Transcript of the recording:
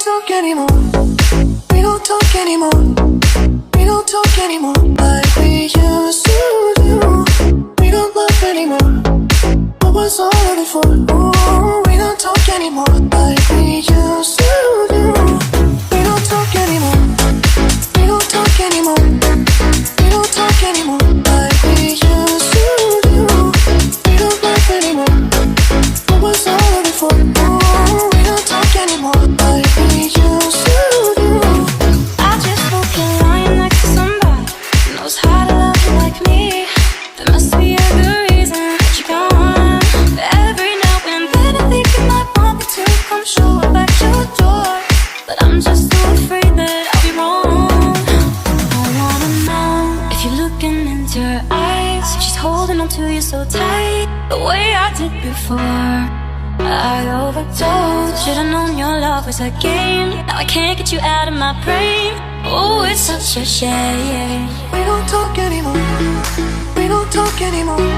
talk anymore. We don't talk anymore. We don't talk anymore like we used to do. We don't love anymore. What was all of it for? Ooh, we don't talk anymore like we used to do. We don't talk anymore. We don't talk anymore. We don't talk anymore like we used to do. We don't love anymore. What was all of it for? Ooh, we don't talk anymore like we used to do. I just hope you're lying next to somebody who knows how to love you like me. There must be a good reason that you're gone. Every now and then I think you might want me to come show up at your door, but I'm just too afraid that I'll be wrong. I wanna know if you're looking into her eyes, if she's holding on to you so tight, the way I did before. I overdosed. Should've known your love was a game. Now I can't get you out of my brain. Oh, it's such a shame. We don't talk anymore. We don't talk anymore.